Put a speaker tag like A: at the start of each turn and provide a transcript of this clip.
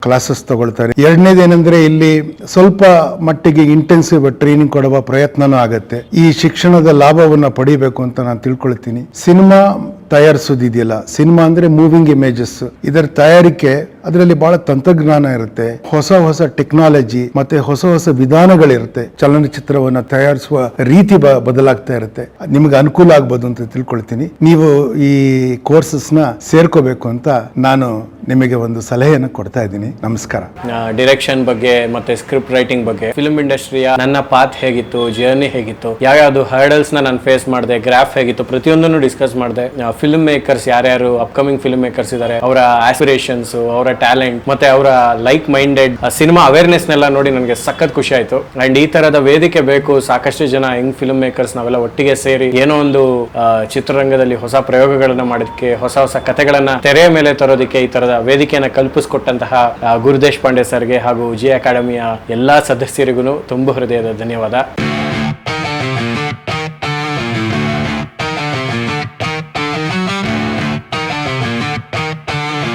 A: Classes ತಗೊಳ್ತಾರೆ. ಎರಡನೇದೇನೆಂದ್ರೆ ಇಲ್ಲಿ ಸ್ವಲ್ಪ ಮಟ್ಟಿಗೆ ಇಂಟೆನ್ಸಿವ್ ಟ್ರೈನಿಂಗ್ ಕೊಡುವ ಪ್ರಯತ್ನನೂ ಆಗತ್ತೆ. ಈ ಶಿಕ್ಷಣದ ಲಾಭವನ್ನ ಪಡಿಬೇಕು ಅಂತ ನಾನು ತಿಳ್ಕೊಳ್ತೀನಿ. ಸಿನಿಮಾ ತಯಾರಿಸೋದಿದೆಯಲ್ಲ, ಸಿನಿಮಾ ಅಂದ್ರೆ ಮೂವಿಂಗ್ ಇಮೇಜಸ್, ಇದರ ತಯಾರಿಕೆ ಅದರಲ್ಲಿ ಬಹಳ ತಂತ್ರಜ್ಞಾನ ಇರುತ್ತೆ, ಹೊಸ ಹೊಸ ಟೆಕ್ನಾಲಜಿ ಮತ್ತೆ ಹೊಸ ಹೊಸ ವಿಧಾನಗಳಿರುತ್ತೆ. ಚಲನಚಿತ್ರವನ್ನ ತಯಾರಿಸುವ ರೀತಿ ಬದಲಾಗ್ತಾ ಇರುತ್ತೆ. ನಿಮ್ಗೆ ಅನುಕೂಲ ಆಗ್ಬೋದು ಅಂತ ತಿಳ್ಕೊಳ್ತೀನಿ. ನೀವು ಈ ಕೋರ್ಸಸ್ ನ ಸೇರ್ಕೋಬೇಕು ಅಂತ ನಾನು ನಿಮಗೆ ಒಂದು ಸಲಹೆಯನ್ನು ಕೊಡ್ತಾ ಇದ್ದೀನಿ. ನಮಸ್ಕಾರ.
B: ಡೈರೆಕ್ಷನ್ ಬಗ್ಗೆ ಮತ್ತೆ ಸ್ಕ್ರಿಪ್ಟ್ ರೈಟಿಂಗ್ ಬಗ್ಗೆ, ಫಿಲ್ಮ್ ಇಂಡಸ್ಟ್ರಿಯ ನನ್ನ ಪಾತ್ ಹೇಗಿತ್ತು, ಜರ್ನಿ ಹೇಗಿತ್ತು, ಯಾವ್ಯಾವ್ದು ಹರ್ಡಲ್ಸ್ ನಾನು ಫೇಸ್ ಮಾಡಿದೆ, ಗ್ರಾಫ್ ಹೇಗಿತ್ತು, ಪ್ರತಿಯೊಂದನ್ನು ಡಿಸ್ಕಸ್ ಮಾಡಿದೆ. ಫಿಲ್ಮ್ ಮೇಕರ್ಸ್ ಯಾರ್ಯಾರು ಅಪ್ಕಮಿಂಗ್ ಫಿಲ್ಮ್ ಮೇಕರ್ಸ್ ಇದ್ದಾರೆ, ಅವರ ಆಸ್ಪಿರೇಷನ್ಸ್, ಅವರ ಟ್ಯಾಲೆಂಟ್ ಮತ್ತೆ ಅವರ ಲೈಕ್ ಮೈಂಡೆಡ್ ಸಿನಿಮಾ ಅವೇರ್ನೆಸ್ ನೆಲ್ಲ ನೋಡಿ ನನಗೆ ಸಖತ್ ಖುಷಿ ಆಯ್ತು. ಅಂಡ್ ಈ ತರದ ವೇದಿಕೆ ಬೇಕು, ಸಾಕಷ್ಟು ಜನ ಯಂಗ್ ಫಿಲ್ಮ್ ಮೇಕರ್ಸ್ ನಾವೆಲ್ಲ ಒಟ್ಟಿಗೆ ಸೇರಿ ಏನೋ ಒಂದು ಚಿತ್ರರಂಗದಲ್ಲಿ ಹೊಸ ಪ್ರಯೋಗಗಳನ್ನ ಮಾಡೋದಕ್ಕೆ, ಹೊಸ ಹೊಸ ಕಥೆಗಳನ್ನ ತೆರೆಯ ಮೇಲೆ ತರೋದಕ್ಕೆ ಈ ತರದ ವೇದಿಕೆಯನ್ನ ಕಲ್ಪಿಸಿಕೊಟ್ಟಂತಹ ಗುರುದೇಶ್ ಪಾಂಡೆ ಸರ್ಗೆ ಹಾಗೂ ಜಿ ಅಕಾಡೆಮಿಯ ಎಲ್ಲಾ ಸದಸ್ಯರಿಗೂ ತುಂಬ ಹೃದಯದ ಧನ್ಯವಾದ.